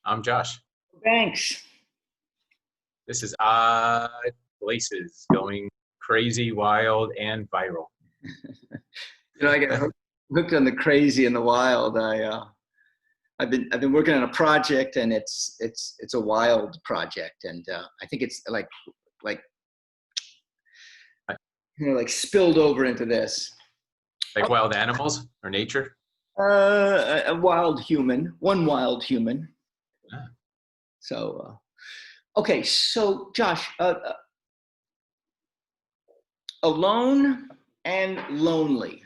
I'm Josh. Thanks. This is Odd Places, going crazy, wild, and viral. I got hooked on the crazy and the wild. I've been working on a project, and it's a wild project, and I think it's like like spilled over into this. Like wild animals or nature? A wild human, one wild human. Ah. So, okay, so Josh, alone and lonely.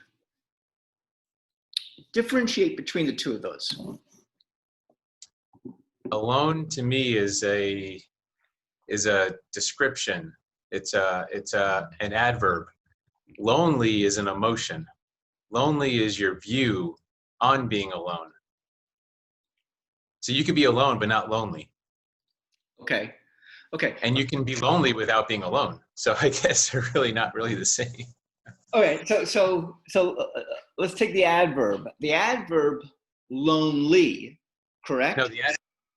Differentiate between the two of those. Alone to me is a description. It's an adverb. Lonely is an emotion. Lonely is your view on being alone. So you could be alone but not lonely. Okay. And you can be lonely without being alone. So I guess they're really not really the same. Okay, so let's take the adverb. The adverb lonely, correct? No,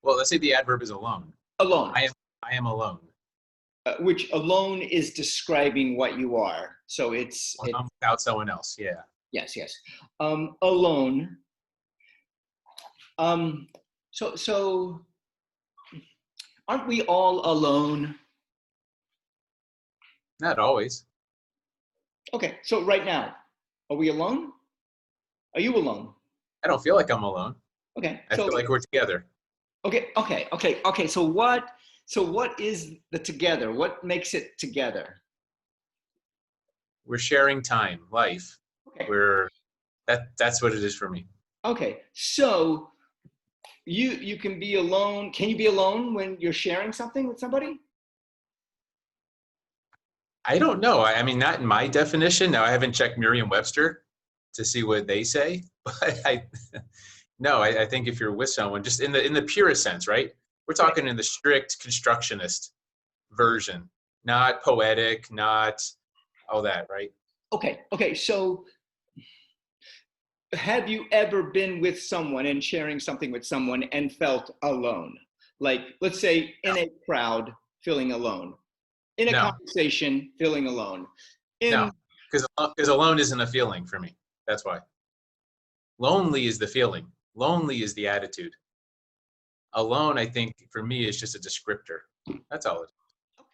well, let's say the adverb is alone. Alone. I am alone. Which alone is describing what you are. So it's without someone else. Yeah. Yes. Alone. So aren't we all alone? Not always. Okay, so right now, are we alone? Are you alone? I don't feel like I'm alone. Okay. I feel like we're together. Okay. So what is the together? What makes it together? We're sharing time, life. Okay. That's what it is for me. Okay. So you can be alone. Can you be alone when you're sharing something with somebody? I don't know. I mean, not in my definition. Now, I haven't checked Merriam-Webster to see what they say, but I think if you're with someone, just in the purest sense, right? We're talking in the strict constructionist version, not poetic, not all that, right? Okay. So have you ever been with someone and sharing something with someone and felt alone? Like, let's say in a crowd, feeling alone. In a conversation, feeling alone. No, because alone isn't a feeling for me. That's why. Lonely is the feeling. Lonely is the attitude. Alone, I think, for me, is just a descriptor. That's all it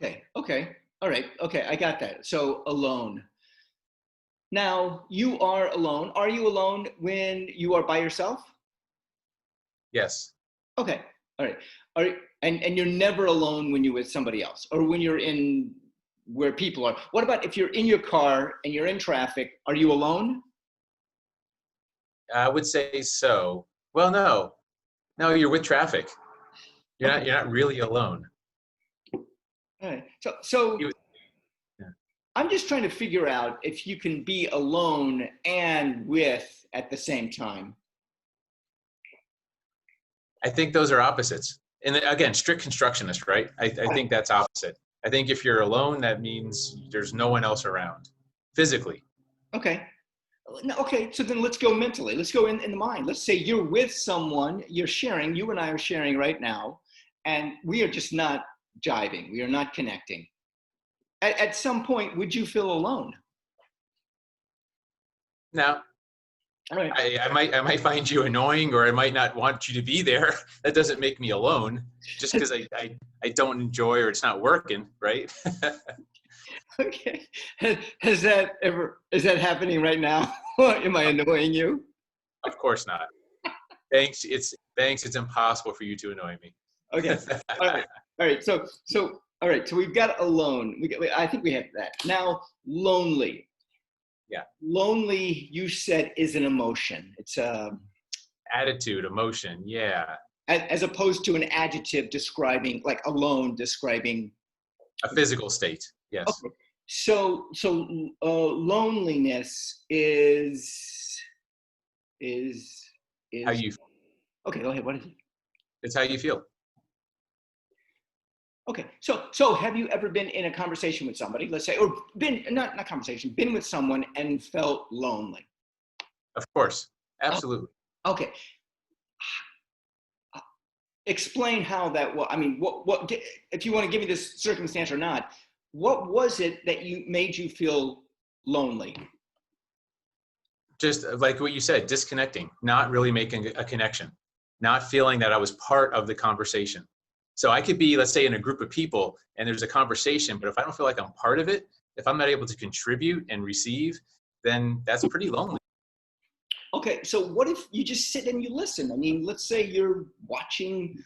is. Okay. All right. Okay, I got that. So alone. Now, you are alone. Are you alone when you are by yourself? Yes. Okay. All right. And you're never alone when you're with somebody else, or when you're in where people are. What about if you're in your car and you're in traffic? Are you alone? I would say so. Well, no, you're with traffic. You're not really alone. All right. So yeah. I'm just trying to figure out if you can be alone and with at the same time. I think those are opposites. And again, strict constructionist, right? I think that's opposite. I think if you're alone, that means there's no one else around physically. Okay. So then let's go mentally. Let's go in the mind. Let's say you're with someone, you're sharing, you and I are sharing right now, and we are just not jiving. We are not connecting. At some point, would you feel alone? No. All right. I might find you annoying, or I might not want you to be there. That doesn't make me alone, just because I don't enjoy, or it's not working, right? Okay. Is that happening right now? Am I annoying you? Of course not. Thanks. It's impossible for you to annoy me. Okay. All right. So all right. So we've got alone. I think we have that. Now, lonely. Yeah. Lonely, you said, is an emotion. It's a attitude, emotion. Yeah. As opposed to an adjective describing, like alone, describing a physical state. Yes. Okay. So loneliness is how you. Okay, go ahead. What is it? It's how you feel. Okay, so have you ever been in a conversation with somebody, let's say, or been been with someone and felt lonely? Of course, absolutely. Okay. Explain how that, well, I mean, if you want to give me this circumstance or not, what was it that made you feel lonely? Just like what you said, disconnecting, not really making a connection, not feeling that I was part of the conversation. So I could be, let's say, in a group of people and there's a conversation, but if I don't feel like I'm part of it, if I'm not able to contribute and receive, then that's pretty lonely. Okay, so what if you just sit and you listen? I mean, let's say you're watching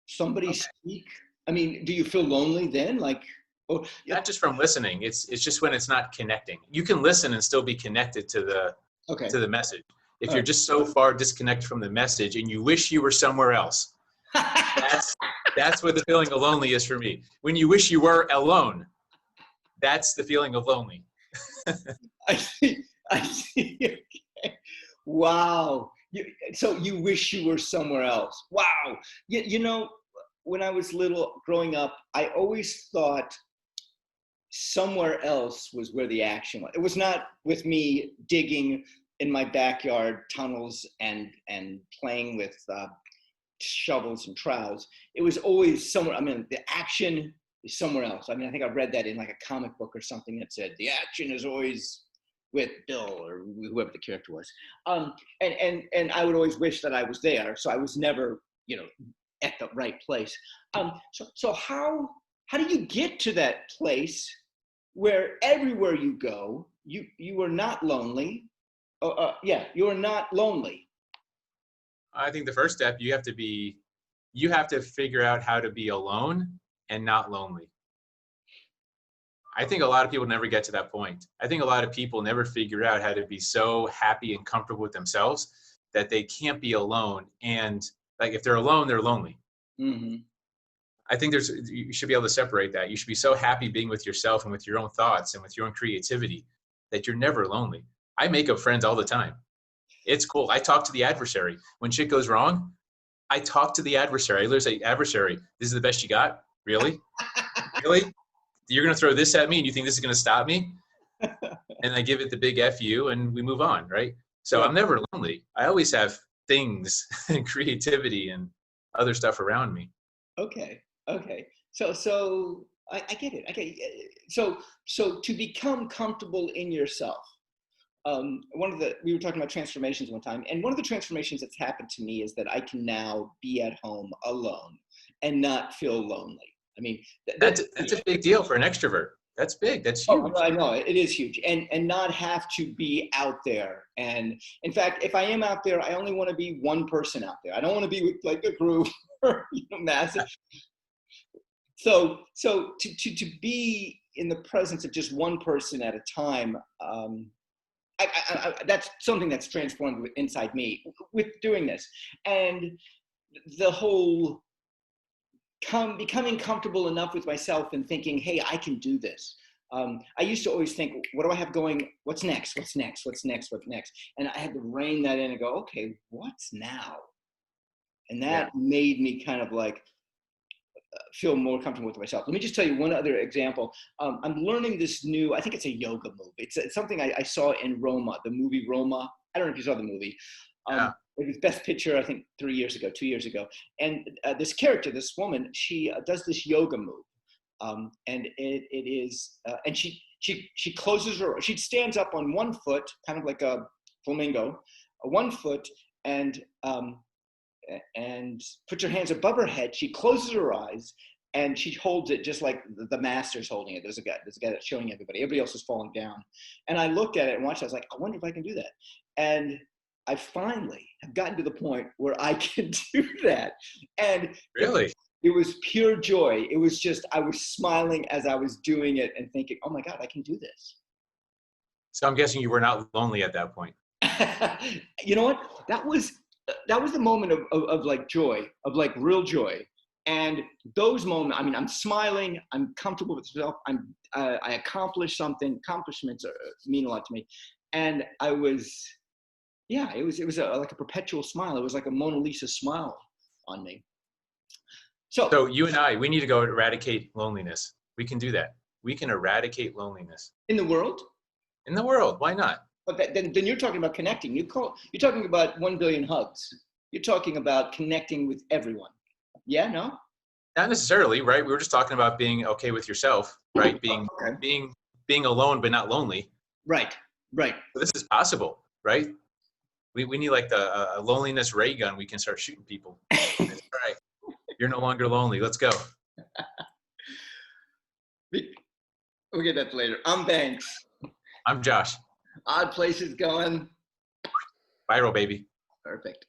somebody Okay. speak. I mean, do you feel lonely then? Like, oh, yeah, Not just from listening, it's just when it's not connecting. You can listen and still be connected okay, to the message. If all you're right. just so far disconnected from the message and you wish you were somewhere else, that's that's what the feeling of lonely is for me. When you wish you were alone, that's the feeling of lonely. I see. I see. Okay. Wow. So you wish you were somewhere else. Wow. You know, when I was little, growing up, I always thought somewhere else was where the action was. It was not with me digging in my backyard tunnels and playing with shovels and trowels. It was always somewhere. I mean, the action is somewhere else. I mean, I think I read that in like a comic book or something that said the action is always with Bill or whoever the character was. And I would always wish that I was there. So I was never, at the right place. So how do you get to that place where everywhere you go, you are not lonely? Yeah, you are not lonely. I think the first step you have to figure out how to be alone and not lonely. I think a lot of people never get to that point. I think a lot of people never figure out how to be so happy and comfortable with themselves that they can't be alone. And like if they're alone, they're lonely. Mm-hmm. I think you should be able to separate that. You should be so happy being with yourself and with your own thoughts and with your own creativity that you're never lonely. I make up friends all the time. It's cool. I talk to the adversary. When shit goes wrong, I talk to the adversary. I literally say, adversary, this is the best you got? Really? Really? You're going to throw this at me and you think this is going to stop me? And I give it the big F you and we move on, right? So Yeah. I'm never lonely. I always have things and creativity and other stuff around me. Okay. Okay. So I get it. I get it. So to become comfortable in yourself, we were talking about transformations one time, and one of the transformations that's happened to me is that I can now be at home alone and not feel lonely. I mean, That's a big deal for an extrovert. That's big. That's oh, huge. I know it is huge, and not have to be out there. And in fact, if I am out there, I only want to be one person out there. I don't want to be with like a group or massive. So to be in the presence of just one person at a time, that's something that's transformed inside me with doing this, and the whole becoming comfortable enough with myself and thinking, hey, I can do this. I used to always think, what do I have going? What's next? What's next? What's next? What's next? And I had to rein that in and go, okay, what's now? And Yeah. that made me kind of like feel more comfortable with myself. Let me just tell you one other example. I'm learning this new, I think it's a yoga move. It's something I saw in Roma, the movie Roma. I don't know if you saw the movie. Yeah. It was Best Picture, I think 2 years ago. And this character, this woman, she does this yoga move. And it is, and she closes her, she stands up on one foot, kind of like a flamingo, one foot, and puts her hands above her head. She closes her eyes and she holds it just like the master's holding it. There's a guy that's showing everybody. Everybody else is falling down. And I looked at it and watched it. I was like, I wonder if I can do that. And I finally have gotten to the point where I can do that. And Really? it was pure joy. It was just, I was smiling as I was doing it and thinking, oh my God, I can do this. So I'm guessing you were not lonely at that point. You know what? That was the moment of like joy, of like real joy. And those moments, I mean, I'm smiling, I'm comfortable with myself, I accomplished something. Accomplishments mean a lot to me. And I was, yeah, it was like a perpetual smile. It was like a Mona Lisa smile on me. So So you and I, we need to go eradicate loneliness. We can do that. We can eradicate loneliness in the world, in the world. Why not? but then you're talking about connecting. You're talking about 1 billion hugs. You're talking about connecting with everyone. Yeah, no? Not necessarily, right? We were just talking about being okay with yourself, right? Being Okay. being being alone but not lonely. Right, right. So this is possible, right? We need like a loneliness ray gun. We can start shooting people. It's, all right, you're no longer lonely. Let's go. We'll get that later. I'm Banks. I'm Josh. Odd Places going. Viral baby. Perfect.